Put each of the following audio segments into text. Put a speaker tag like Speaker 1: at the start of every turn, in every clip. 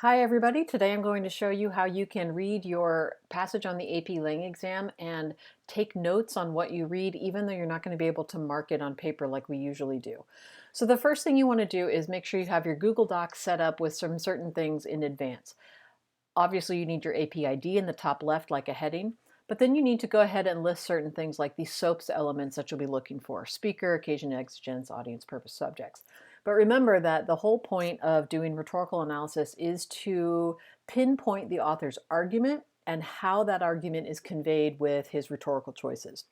Speaker 1: Hi everybody, today I'm going to show you how you can read your passage on the AP Lang exam and take notes on what you read even though you're not going to be able to mark it on paper like we usually do. So the first thing you want to do is make sure you have your Google Docs set up with some certain things in advance. Obviously you need your AP ID in the top left like a heading, but then you need to go ahead and list certain things like the SOAPs elements that you'll be looking for: speaker, occasion, exigence, audience, purpose, subjects. But remember that the whole point of doing rhetorical analysis is to pinpoint the author's argument and how that argument is conveyed with his rhetorical choices.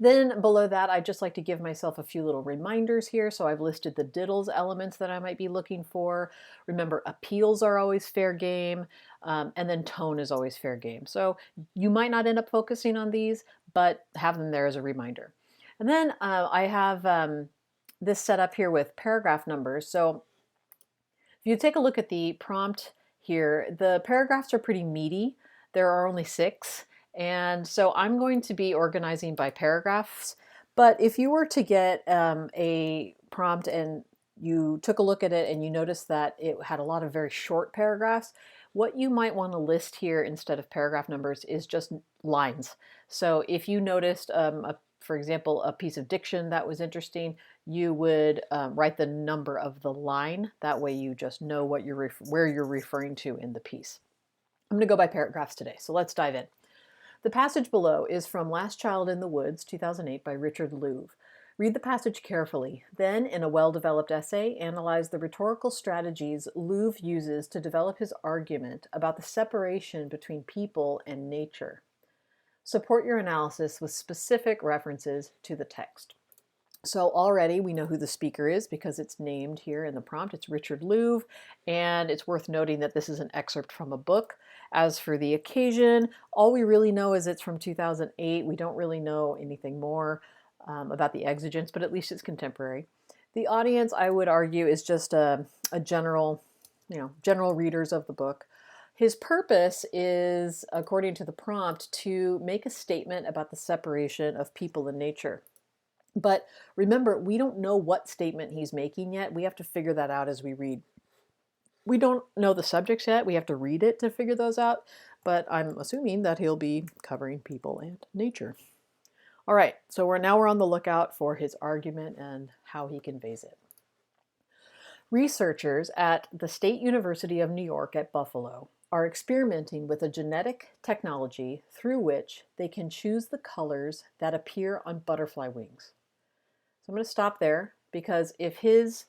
Speaker 1: Then below that, I'd just like to give myself a few little reminders here. So I've listed the diddles elements that I might be looking for. Remember, appeals are always fair game, and then tone is always fair game. So you might not end up focusing on these, but have them there as a reminder. And then I have this set up here with paragraph numbers. So if you take a look at the prompt here, the paragraphs are pretty meaty. There are only 6. And so I'm going to be organizing by paragraphs. But if you were to get a prompt and you took a look at it and you noticed that it had a lot of very short paragraphs, what you might want to list here instead of paragraph numbers is just lines. So if you noticed, for example, a piece of diction that was interesting, you would write the number of the line. That way you just know what where you're referring to in the piece. I'm going to go by paragraphs today, so let's dive in. The passage below is from Last Child in the Woods, 2008, by Richard Louv. Read the passage carefully. Then, in a well-developed essay, analyze the rhetorical strategies Louv uses to develop his argument about the separation between people and nature. Support your analysis with specific references to the text. So already we know who the speaker is because it's named here in the prompt. It's Richard Louv, and it's worth noting that this is an excerpt from a book. As for the occasion, all we really know is it's from 2008. We don't really know anything more about the exigence, but at least it's contemporary. The audience, I would argue, is just a general, general readers of the book. His purpose is, according to the prompt, to make a statement about the separation of people and nature. But remember, we don't know what statement he's making yet. We have to figure that out as we read. We don't know the subjects yet. We have to read it to figure those out. But I'm assuming that he'll be covering people and nature. All right, so we're on the lookout for his argument and how he conveys it. Researchers at the State University of New York at Buffalo are experimenting with a genetic technology through which they can choose the colors that appear on butterfly wings. So I'm going to stop there because if his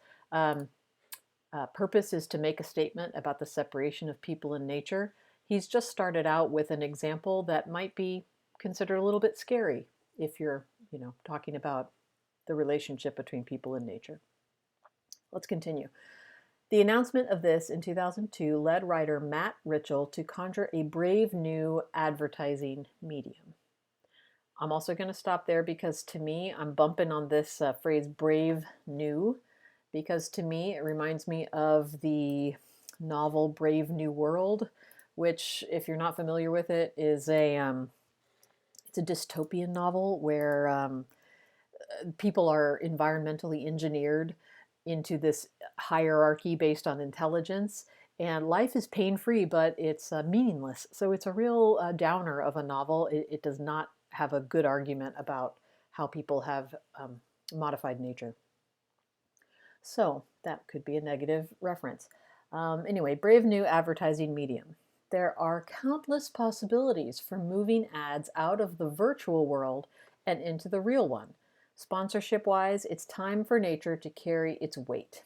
Speaker 1: purpose is to make a statement about the separation of people and nature, he's just started out with an example that might be considered a little bit scary if you're, talking about the relationship between people and nature. Let's continue. The announcement of this in 2002 led writer Matt Ritchell to conjure a brave new advertising medium. I'm also going to stop there because to me, I'm bumping on this phrase brave new, because to me, it reminds me of the novel Brave New World, which, if you're not familiar with it, is it's a dystopian novel where people are environmentally engineered into this hierarchy based on intelligence. And life is pain-free, but it's meaningless. So it's a real downer of a novel. It does not have a good argument about how people have modified nature. So that could be a negative reference. Anyway, brave new advertising medium. There are countless possibilities for moving ads out of the virtual world and into the real one. Sponsorship-wise, it's time for nature to carry its weight.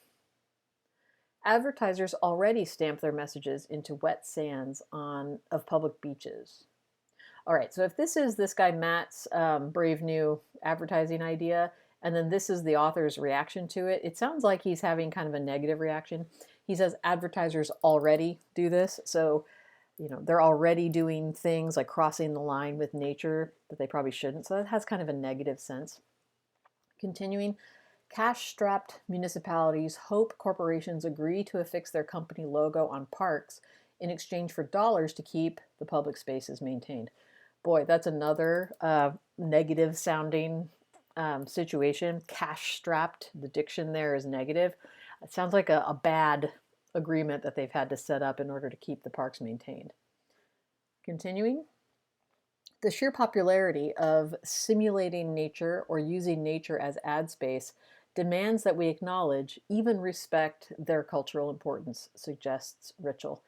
Speaker 1: Advertisers already stamp their messages into wet sands of public beaches. All right, so if this is this guy Matt's brave new advertising idea, and then this is the author's reaction to it, it sounds like he's having kind of a negative reaction. He says advertisers already do this, so they're already doing things like crossing the line with nature that they probably shouldn't, so that has kind of a negative sense. Continuing, cash-strapped municipalities hope corporations agree to affix their company logo on parks in exchange for dollars to keep the public spaces maintained. Boy, that's another negative sounding situation. Cash-strapped, the diction there is negative. It sounds like a bad agreement that they've had to set up in order to keep the parks maintained. Continuing, the sheer popularity of simulating nature or using nature as ad space demands that we acknowledge, even respect their cultural importance, suggests Ritchell.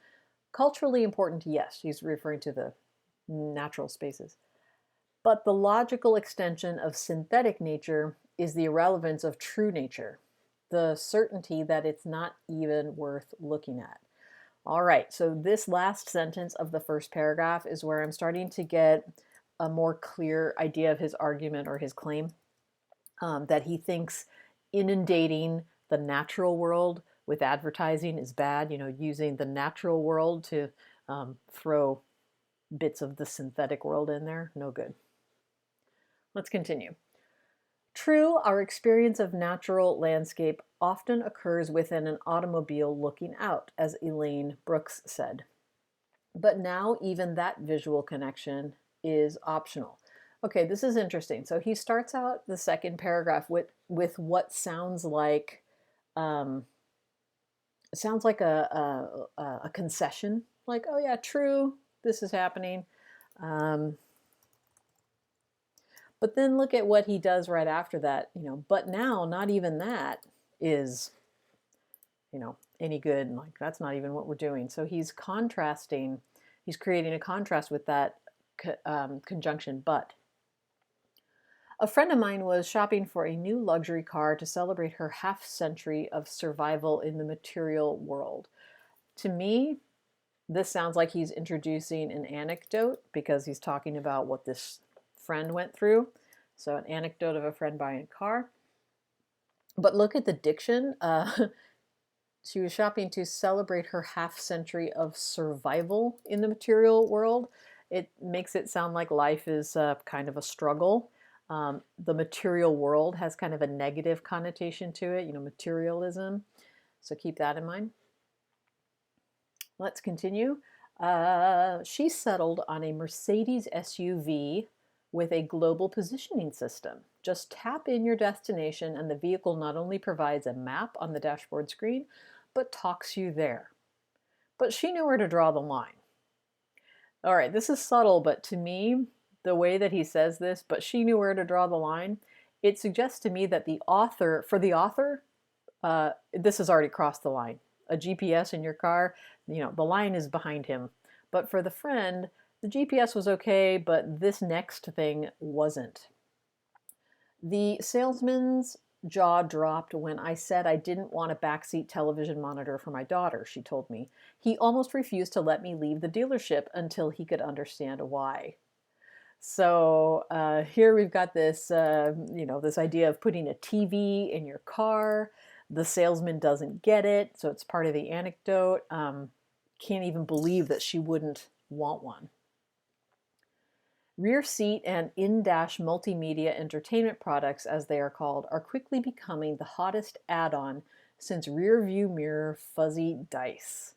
Speaker 1: Culturally important, yes, he's referring to the natural spaces. But the logical extension of synthetic nature is the irrelevance of true nature, the certainty that it's not even worth looking at. All right, so this last sentence of the first paragraph is where I'm starting to get a more clear idea of his argument or his claim, that he thinks inundating the natural world with advertising is bad, using the natural world to throw bits of the synthetic world in there, no good. Let's continue. True, our experience of natural landscape often occurs within an automobile looking out, as Elaine Brooks said. But now even that visual connection is optional. Okay, this is interesting. So he starts out the second paragraph with what sounds like a concession, like, oh yeah, true, this is happening. But then look at what he does right after that, but now not even that is, any good. And like, that's not even what we're doing. So he's contrasting, he's creating a contrast with that conjunction, but. A friend of mine was shopping for a new luxury car to celebrate her half century of survival in the material world. To me, this sounds like he's introducing an anecdote because he's talking about what this friend went through. So an anecdote of a friend buying a car. But look at the diction. She was shopping to celebrate her half century of survival in the material world. It makes it sound like life is kind of a struggle. The material world has kind of a negative connotation to it, materialism. So keep that in mind. Let's continue. She settled on a Mercedes SUV with a global positioning system. Just tap in your destination and the vehicle not only provides a map on the dashboard screen, but talks you there. But she knew where to draw the line. All right, this is subtle, but to me, the way that he says this, but she knew where to draw the line, it suggests to me that for the author, this has already crossed the line. A GPS in your car, the line is behind him. But for the friend, the GPS was okay, but this next thing wasn't. The salesman's jaw dropped when I said I didn't want a backseat television monitor for my daughter, she told me. He almost refused to let me leave the dealership until he could understand why. So here we've got this, this idea of putting a TV in your car. The salesman doesn't get it, so it's part of the anecdote. Can't even believe that she wouldn't want one. Rear seat and in-dash multimedia entertainment products, as they are called, are quickly becoming the hottest add-on since rear view mirror fuzzy dice.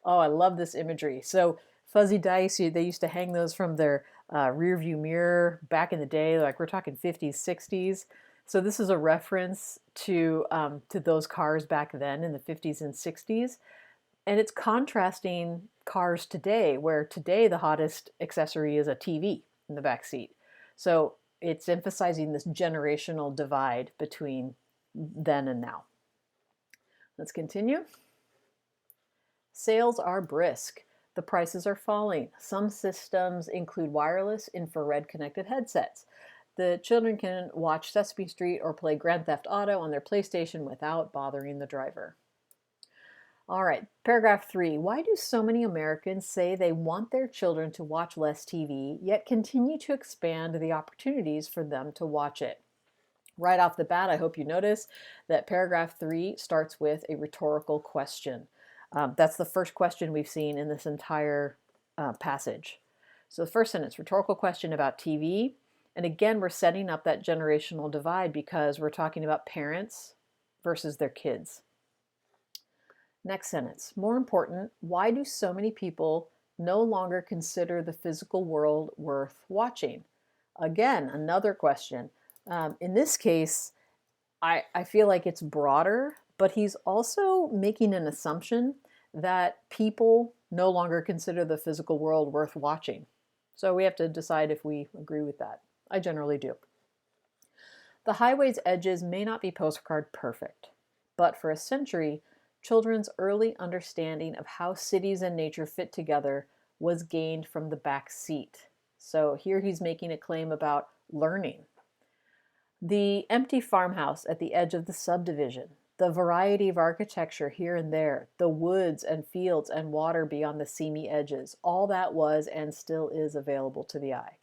Speaker 1: Oh, I love this imagery. So fuzzy dice, they used to hang those from their rear view mirror back in the day, like we're talking 50s, 60s. So this is a reference to those cars back then in the 50s and 60s. And it's contrasting cars today, where today the hottest accessory is a TV in the back seat. So it's emphasizing this generational divide between then and now. Let's continue. Sales are brisk. The prices are falling. Some systems include wireless infrared connected headsets. The children can watch Sesame Street or play Grand Theft Auto on their PlayStation without bothering the driver. All right, paragraph 3. Why do so many Americans say they want their children to watch less TV, yet continue to expand the opportunities for them to watch it? Right off the bat, I hope you notice that paragraph 3 starts with a rhetorical question. That's the first question we've seen in this entire passage. So the first sentence, rhetorical question about TV. And again, we're setting up that generational divide because we're talking about parents versus their kids. Next sentence, more important, why do so many people no longer consider the physical world worth watching? Again, another question. In this case, I feel like it's broader, but he's also making an assumption that people no longer consider the physical world worth watching. So we have to decide if we agree with that. I generally do. The highway's edges may not be postcard perfect, but for a century, children's early understanding of how cities and nature fit together was gained from the back seat. So here he's making a claim about learning. The empty farmhouse at the edge of the subdivision, the variety of architecture here and there, the woods and fields and water beyond the seamy edges, all that was and still is available to the eye.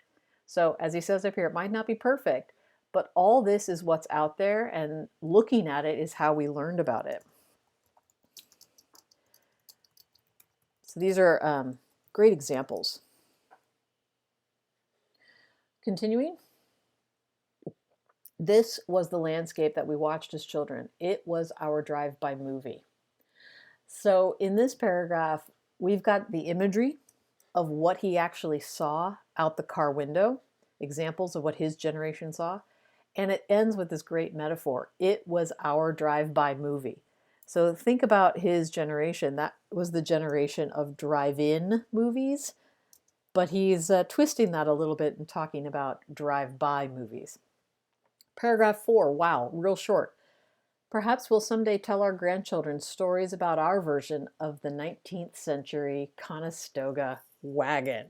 Speaker 1: So, as he says up here, it might not be perfect, but all this is what's out there, and looking at it is how we learned about it. So, these are great examples. Continuing. This was the landscape that we watched as children. It was our drive-by movie. So in this paragraph, we've got the imagery of what he actually saw out the car window, examples of what his generation saw, and it ends with this great metaphor. It was our drive-by movie. So think about his generation. That was the generation of drive-in movies, but he's twisting that a little bit and talking about drive-by movies. Paragraph 4, wow, real short. Perhaps we'll someday tell our grandchildren stories about our version of the 19th century Conestoga wagon.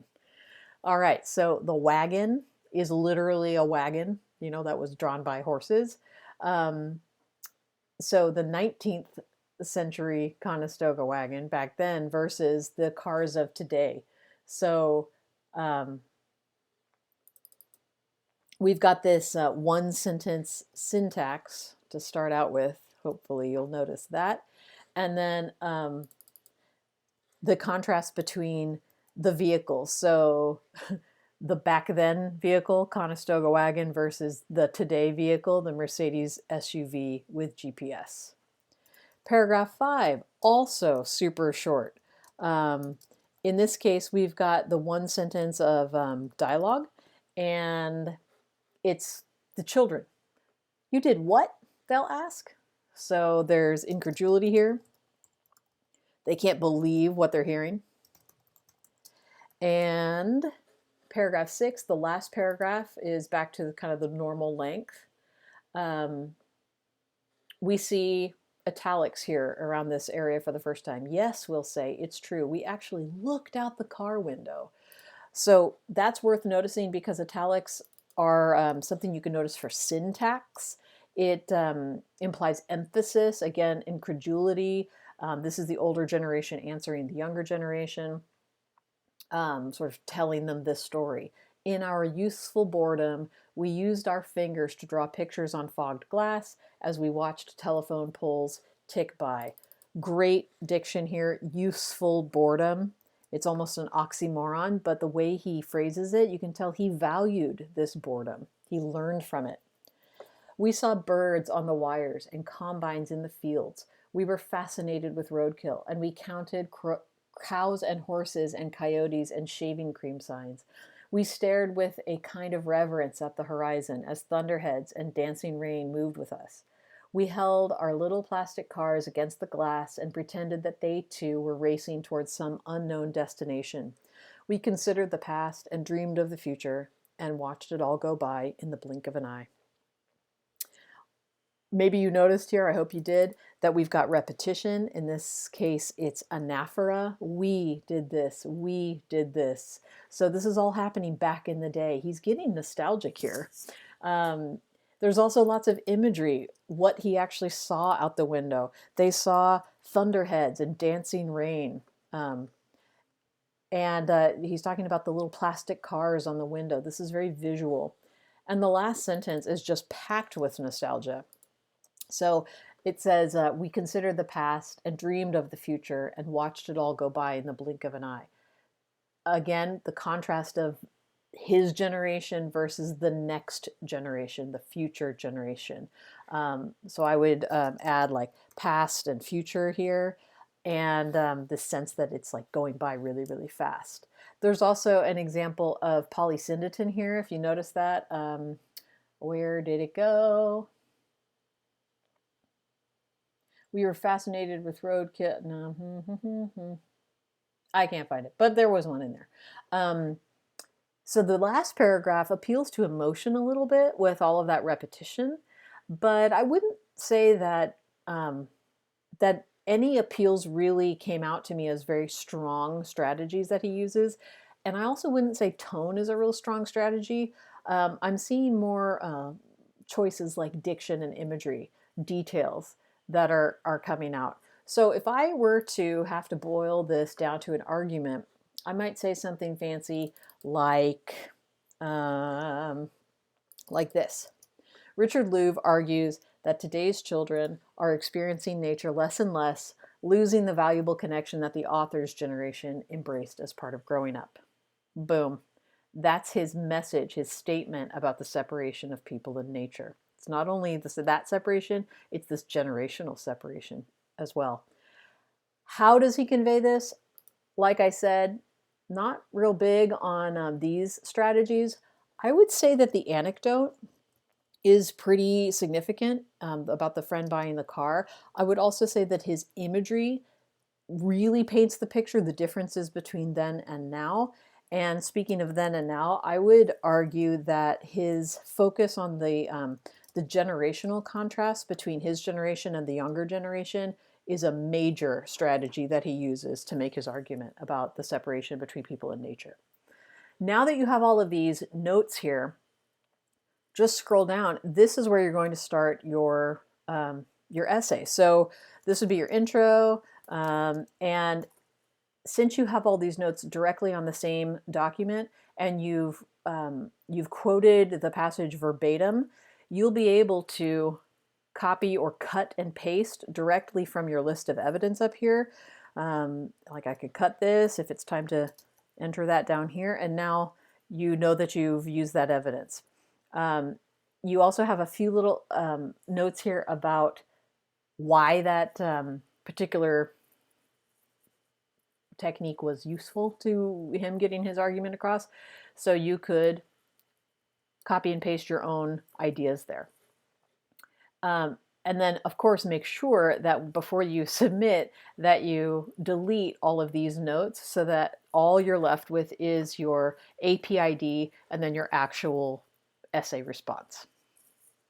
Speaker 1: All right, so the wagon is literally a wagon, you know, that was drawn by horses. So the 19th century Conestoga wagon back then versus the cars of today. So we've got this one sentence syntax to start out with. Hopefully you'll notice that. And then the contrast between the vehicles. So the back then vehicle, Conestoga wagon, versus the today vehicle, the Mercedes SUV with GPS. Paragraph 5, also super short. In this case, we've got the one sentence of dialogue, and it's the children. You did what? They'll ask. So there's incredulity here. They can't believe what they're hearing. And paragraph 6, the last paragraph, is back to kind of the normal length. We see italics here around this area for the first time. Yes, we'll say, it's true. We actually looked out the car window. So that's worth noticing because italics are something you can notice for syntax. It implies emphasis, again, incredulity. This is the older generation answering the younger generation, sort of telling them this story. In our youthful boredom, we used our fingers to draw pictures on fogged glass as we watched telephone poles tick by. Great diction here, youthful boredom. It's almost an oxymoron, but the way he phrases it, you can tell he valued this boredom. He learned from it. We saw birds on the wires and combines in the fields. We were fascinated with roadkill, and we counted cows and horses and coyotes and shaving cream signs. We stared with a kind of reverence at the horizon as thunderheads and dancing rain moved with us. We held our little plastic cars against the glass and pretended that they too were racing towards some unknown destination. We considered the past and dreamed of the future and watched it all go by in the blink of an eye. Maybe you noticed here, I hope you did, that we've got repetition. In this case, it's anaphora. We did this. We did this. So this is all happening back in the day. He's getting nostalgic here. There's also lots of imagery, what he actually saw out the window. They saw thunderheads and dancing rain. He's talking about the little plastic cars on the window. This is very visual. And the last sentence is just packed with nostalgia. So it says, we considered the past and dreamed of the future and watched it all go by in the blink of an eye. Again, the contrast of his generation versus the next generation, the future generation. So I would add like past and future here, and the sense that it's like going by really, really fast. There's also an example of polysyndeton here, if you notice that. Where did it go? We were fascinated with roadkill. No, I can't find it, but there was one in there. So the last paragraph appeals to emotion a little bit with all of that repetition, but I wouldn't say that that any appeals really came out to me as very strong strategies that he uses. And I also wouldn't say tone is a real strong strategy. I'm seeing more choices like diction and imagery, details that are coming out. So if I were to have to boil this down to an argument, I might say something fancy um, like this. Richard Louv argues that today's children are experiencing nature less and less, losing the valuable connection that the author's generation embraced as part of growing up. Boom. That's his message, his statement about the separation of people and nature. It's not only that separation, it's this generational separation as well. How does he convey this? Like I said, not real big on these strategies. I would say that the anecdote is pretty significant about the friend buying the car. I would also say that his imagery really paints the picture, the differences between then and now. And speaking of then and now, I would argue that his focus on the generational contrast between his generation and the younger generation is a major strategy that he uses to make his argument about the separation between people and nature. Now that you have all of these notes here, just scroll down. This is where you're going to start your essay. So this would be your intro, and since you have all these notes directly on the same document and you've quoted the passage verbatim, you'll be able to copy or cut and paste directly from your list of evidence up here. Like I could cut this if it's time to enter that down here, and now you know that you've used that evidence. You also have a few little notes here about why that particular technique was useful to him getting his argument across. So you could copy and paste your own ideas there. And then, of course, make sure that before you submit that you delete all of these notes so that all you're left with is your AP ID and then your actual essay response.